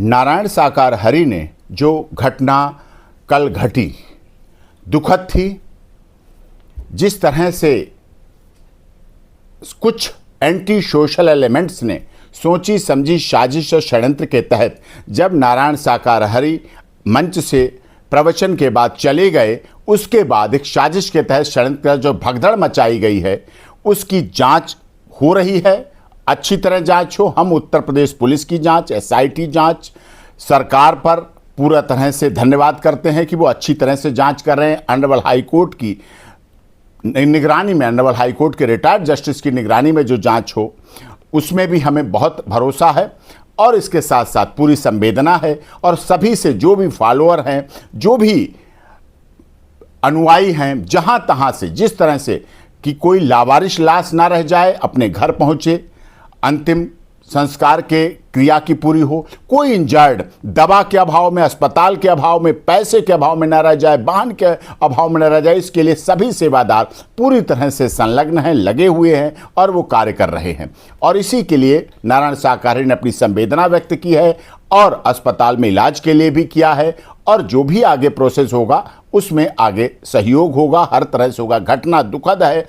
नारायण साकार हरि ने जो घटना कल घटी दुखद थी। जिस तरह से कुछ एंटी सोशल एलिमेंट्स ने सोची समझी साजिश और षड्यंत्र के तहत जब नारायण साकार हरि मंच से प्रवचन के बाद चले गए, उसके बाद एक साजिश के तहत षड्यंत्र जो भगदड़ मचाई गई है उसकी जांच हो रही है। अच्छी तरह जांच हो। हम उत्तर प्रदेश पुलिस की जांच, एसआईटी जांच, सरकार पर पूरा तरह से धन्यवाद करते हैं कि वो अच्छी तरह से जांच कर रहे हैं। ऑनरेबल हाई कोर्ट की निगरानी में, ऑनरेबल हाई कोर्ट के रिटायर्ड जस्टिस की निगरानी में जो जांच हो उसमें भी हमें बहुत भरोसा है। और इसके साथ साथ पूरी संवेदना है और सभी से जो भी फॉलोअर हैं, जो भी अनुयायी हैं, जहां तहां से जिस तरह से कि कोई लावारिश लाश ना रह जाए, अपने घर पहुंचे, अंतिम संस्कार के क्रिया की पूरी हो, कोई इंजर्ड दवा के अभाव में, अस्पताल के अभाव में, पैसे के अभाव में न रह जाए, वाहन के अभाव में न रह जाए, इसके लिए सभी सेवादार पूरी तरह से संलग्न हैं, लगे हुए हैं और वो कार्य कर रहे हैं। और इसी के लिए नारायण साकार ने अपनी संवेदना व्यक्त की है और अस्पताल में इलाज के लिए भी किया है। और जो भी आगे प्रोसेस होगा उसमें आगे सहयोग होगा, हर तरह से होगा। घटना दुखद है,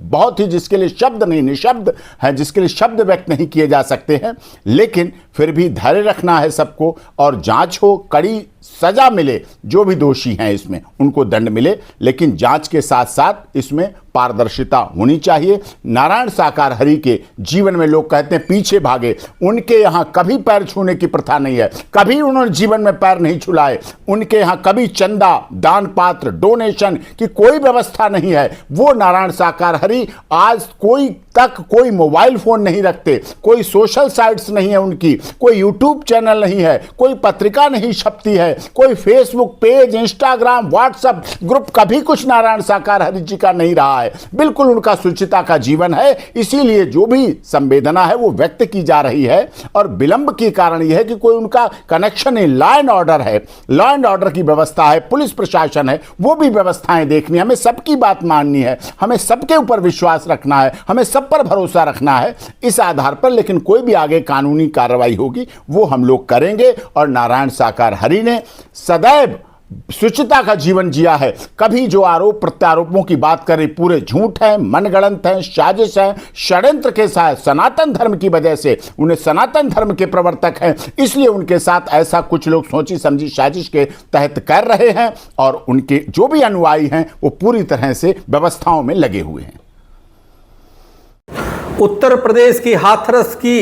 बहुत ही जिसके लिए शब्द नहीं, निशब्द है, जिसके लिए शब्द व्यक्त नहीं किए जा सकते हैं। लेकिन फिर भी धैर्य रखना है सबको और जांच हो, कड़ी सजा मिले, जो भी दोषी हैं इसमें उनको दंड मिले। लेकिन जांच के साथ साथ इसमें पारदर्शिता होनी चाहिए। नारायण साकार हरि के जीवन में लोग कहते हैं पीछे भागे, उनके यहाँ कभी पैर छूने की प्रथा नहीं है, कभी उन्होंने जीवन में पैर नहीं छुलाए। उनके यहाँ कभी चंदा, दान पात्र, डोनेशन की कोई व्यवस्था नहीं है। वो नारायण साकार हरि आज कोई मोबाइल फोन नहीं रखते, कोई सोशल साइट्स नहीं है उनकी, कोई यूट्यूब चैनल नहीं है, कोई पत्रिका नहीं छपती है, कोई Facebook page, Instagram, WhatsApp group, कभी कुछ नारायण साकार हरि जी का नहीं रहा है। बिल्कुल उनका सुचिता का जीवन है। इसीलिए जो भी संवेदना है वो व्यक्त की जा रही है। और विलंब के कारण यह है कि कोई उनका कनेक्शन है, लॉ एंड ऑर्डर है, लॉ एंड ऑर्डर की व्यवस्था है, पुलिस प्रशासन है, वो भी व्यवस्थाएं देखनी, हमें सबकी बात माननी है, हमें सबके ऊपर विश्वास रखना है, हमें सब पर भरोसा रखना है इस आधार पर। लेकिन कोई भी आगे कानूनी कार्रवाई होगी वो हम लोग करेंगे। और नारायण साकार हरि ने सदैव शुचिता का जीवन जिया है। कभी जो आरोप प्रत्यारोपों की बात करें पूरे झूठ है, मनगढ़ंत है, साजिश है, षड्यंत्र के साथ सनातन धर्म की वजह से, उन्हें सनातन धर्म के प्रवर्तक हैं इसलिए उनके साथ ऐसा कुछ लोग सोची समझी साजिश के तहत कर रहे हैं। और उनके जो भी अनुयायी हैं वो पूरी तरह से व्यवस्थाओं में लगे हुए हैं। उत्तर प्रदेश की हाथरस की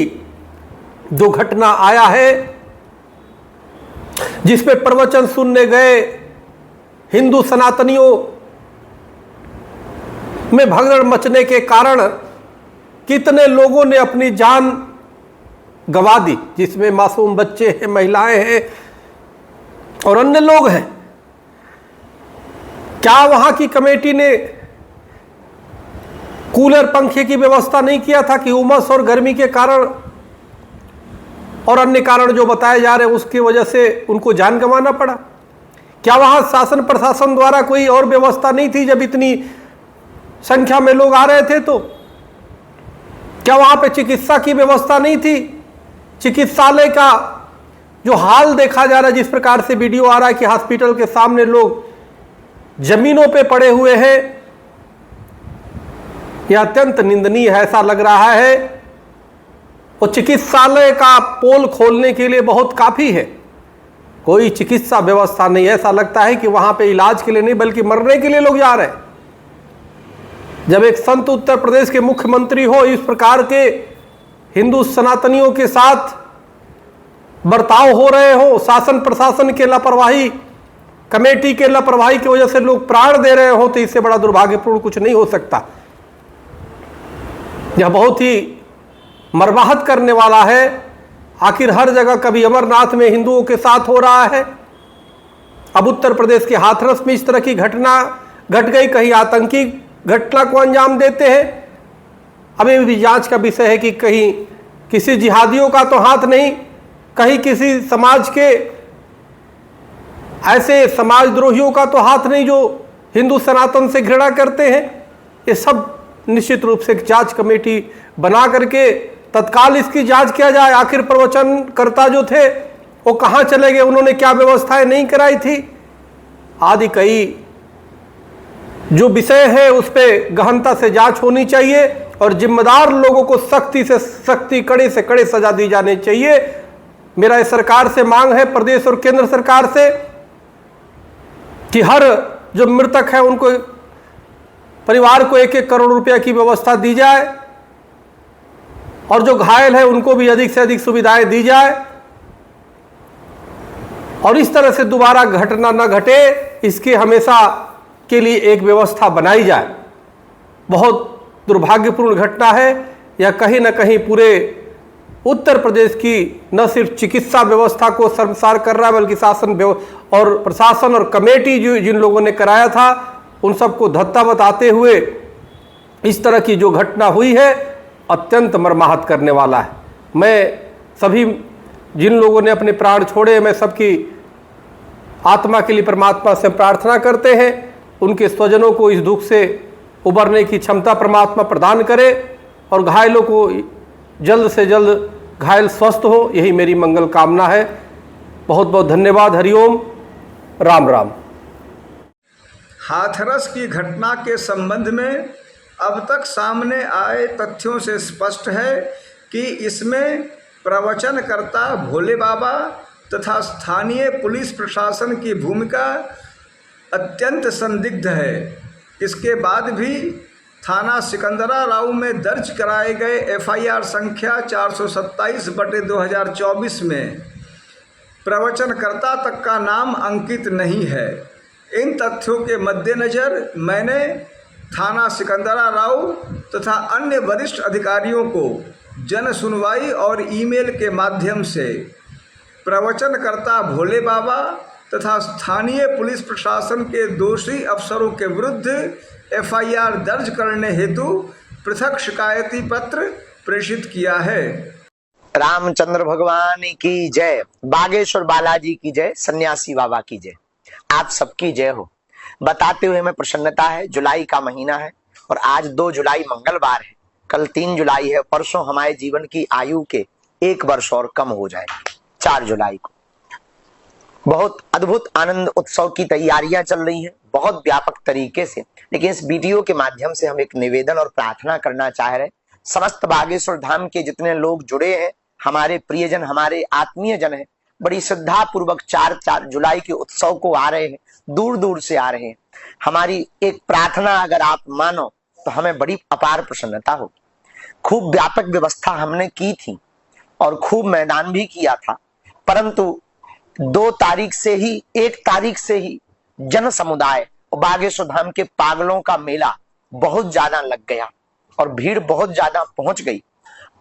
जो घटना आया है, जिसपे प्रवचन सुनने गए हिंदू सनातनियों में भगदड़ मचने के कारण कितने लोगों ने अपनी जान गंवा दी, जिसमें मासूम बच्चे हैं, महिलाएं हैं और अन्य लोग हैं। क्या वहां की कमेटी ने कूलर पंखे की व्यवस्था नहीं किया था कि उमस और गर्मी के कारण और अन्य कारण जो बताए जा रहे हैं उसकी वजह से उनको जान गंवाना पड़ा? क्या वहां शासन प्रशासन द्वारा कोई और व्यवस्था नहीं थी जब इतनी संख्या में लोग आ रहे थे? तो क्या वहां पे चिकित्सा की व्यवस्था नहीं थी? चिकित्सालय का जो हाल देखा जा रहा है, जिस प्रकार से वीडियो आ रहा है कि हॉस्पिटल के सामने लोग जमीनों पे पड़े हुए हैं, यह अत्यंत निंदनीय है। ऐसा लग रहा है और चिकित्सालय का पोल खोलने के लिए बहुत काफी है, कोई चिकित्सा व्यवस्था नहीं है। ऐसा लगता है कि वहां पे इलाज के लिए नहीं बल्कि मरने के लिए लोग जा रहे हैं। जब एक संत उत्तर प्रदेश के मुख्यमंत्री हो, इस प्रकार के हिंदू सनातनियों के साथ बर्ताव हो रहे हो, शासन प्रशासन के लापरवाही, कमेटी के लापरवाही की वजह से लोग प्राण दे रहे हो, तो इससे बड़ा दुर्भाग्यपूर्ण कुछ नहीं हो सकता। यह बहुत ही मर्माहत करने वाला है। आखिर हर जगह, कभी अमरनाथ में हिंदुओं के साथ हो रहा है, अब उत्तर प्रदेश के हाथरस में इस तरह की घटना घट गई, कहीं आतंकी घटना को अंजाम देते हैं। अभी भी जांच का विषय है कि कहीं किसी जिहादियों का तो हाथ नहीं, कहीं किसी समाज के ऐसे समाजद्रोहियों का तो हाथ नहीं जो हिंदू सनातन से घृणा करते हैं। ये सब निश्चित रूप से एक जांच कमेटी बना करके तत्काल इसकी जांच किया जाए, आखिर प्रवचनकर्ता जो थे वो कहां चले गए, उन्होंने क्या व्यवस्थाएं नहीं कराई थी, आदि कई जो विषय है उस पर गहनता से जांच होनी चाहिए और जिम्मेदार लोगों को सख्ती से सख्ती, कड़े से कड़े सजा दी जानी चाहिए। मेरा इस सरकार से मांग है, प्रदेश और केंद्र सरकार से, कि हर जो मृतक है उनको परिवार को 1-1 करोड़ रुपया की व्यवस्था दी जाए और जो घायल है उनको भी अधिक से अधिक सुविधाएं दी जाए और इस तरह से दोबारा घटना न घटे, इसके हमेशा के लिए एक व्यवस्था बनाई जाए। बहुत दुर्भाग्यपूर्ण घटना है, यह कहीं ना कहीं पूरे उत्तर प्रदेश की न सिर्फ चिकित्सा व्यवस्था को शर्मसार कर रहा है, बल्कि शासन और प्रशासन और कमेटी जो जिन लोगों ने कराया था उन सबको धत्ता बताते हुए इस तरह की जो घटना हुई है अत्यंत मर्माहत करने वाला है। मैं सभी जिन लोगों ने अपने प्राण छोड़े, मैं सबकी आत्मा के लिए परमात्मा से प्रार्थना करते हैं, उनके स्वजनों को इस दुख से उबरने की क्षमता परमात्मा प्रदान करे और घायलों को जल्द से जल्द घायल स्वस्थ हो, यही मेरी मंगल कामना है। बहुत बहुत धन्यवाद। हरिओम, राम राम। हाथरस की घटना के संबंध में अब तक सामने आए तथ्यों से स्पष्ट है कि इसमें प्रवचनकर्ता भोले बाबा तथा स्थानीय पुलिस प्रशासन की भूमिका अत्यंत संदिग्ध है। इसके बाद भी थाना सिकंदरा राव में दर्ज कराए गए FIR संख्या 427/2024 में प्रवचनकर्ता तक का नाम अंकित नहीं है। इन तथ्यों के मद्देनज़र मैंने थाना सिकंदरा राव तथा अन्य वरिष्ठ अधिकारियों को जन सुनवाई और ईमेल के माध्यम से प्रवचनकर्ता भोले बाबा तथा स्थानीय पुलिस प्रशासन के दोषी अफसरों के विरुद्ध FIR दर्ज करने हेतु पृथक शिकायती पत्र प्रेषित किया है। रामचंद्र भगवान की जय, बागेश्वर बालाजी की जय, सन्यासी बाबा की जय, आप सबकी जय हो। बताते हुए हमें प्रसन्नता है, जुलाई का महीना है और आज 2 जुलाई मंगलवार है, कल 3 जुलाई है, परसों हमारे जीवन की आयु के 1 वर्ष और कम हो जाएगी 4 जुलाई को। बहुत अद्भुत आनंद उत्सव की तैयारियां चल रही हैं बहुत व्यापक तरीके से, लेकिन इस वीडियो के माध्यम से हम एक निवेदन और प्रार्थना करना चाह रहे हैं। समस्त बागेश्वर धाम के जितने लोग जुड़े हैं, हमारे प्रियजन, हमारे आत्मीय जन हैं, बड़ी श्रद्धा पूर्वक 4 जुलाई के उत्सव को आ रहे हैं, दूर दूर से आ रहे हैं। हमारी एक प्रार्थना अगर आप मानो तो हमें बड़ी अपार प्रसन्नता होगी। खूब व्यापक व्यवस्था हमने की थी और खूब मैदान भी किया था, परंतु 2 तारीख से ही 1 तारीख से ही जन समुदाय और बागेश्वर धाम के पागलों का मेला बहुत ज्यादा लग गया और भीड़ बहुत ज्यादा पहुंच गई।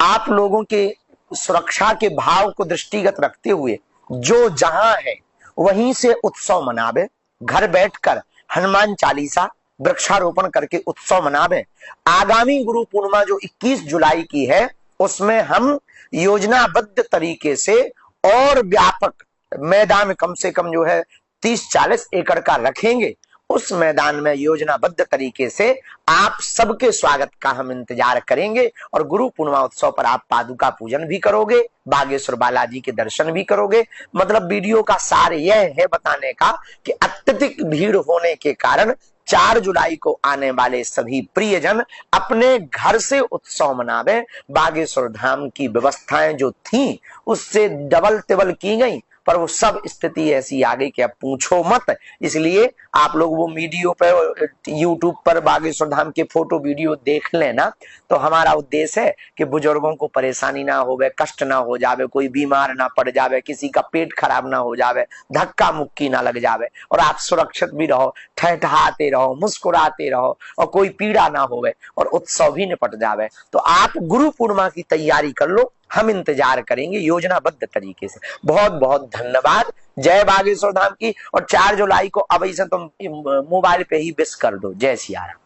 आप लोगों के सुरक्षा के भाव को दृष्टिगत रखते हुए जो जहां है वहीं से उत्सव मनावे, घर बैठकर हनुमान चालीसा वृक्षारोपण करके उत्सव मनावे। आगामी गुरु पूर्णिमा जो 21 जुलाई की है उसमें हम योजनाबद्ध तरीके से और व्यापक मैदान कम से कम जो है 30-40 एकड़ का रखेंगे। उस मैदान में योजनाबद्ध तरीके से आप सबके स्वागत का हम इंतजार करेंगे और गुरु पूर्णिमा उत्सव पर आप पादुका पूजन भी करोगे, बागेश्वर बालाजी के दर्शन भी करोगे। मतलब वीडियो का सार यह है बताने का कि अत्यधिक भीड़ होने के कारण 4 जुलाई को आने वाले सभी प्रियजन अपने घर से उत्सव मनावे। बागेश्वर धाम की व्यवस्थाएं जो थी उससे डबल टिबल की गई, पर वो सब स्थिति ऐसी आ गई कि अब पूछो मत। इसलिए आप लोग वो वीडियो पर यूट्यूब पर बागेश्वर धाम के फोटो वीडियो देख लेना। तो हमारा उद्देश्य है कि बुजुर्गों को परेशानी ना होवे, कष्ट ना हो जावे, कोई बीमार ना पड़ जावे, किसी का पेट खराब ना हो जावे, धक्का मुक्की ना लग जावे और आप सुरक्षित भी रहो, ठहठहाते रहो, मुस्कुराते रहो और कोई पीड़ा ना होवे और उत्सव भी निपट जावे। तो आप गुरु पूर्णिमा की तैयारी कर लो, हम इंतजार करेंगे योजनाबद्ध तरीके से। बहुत बहुत धन्यवाद। जय बागेश्वर धाम की। और 4 जुलाई को अब ऐसा तुम मोबाइल पे ही विश कर दो। जय सिया राम।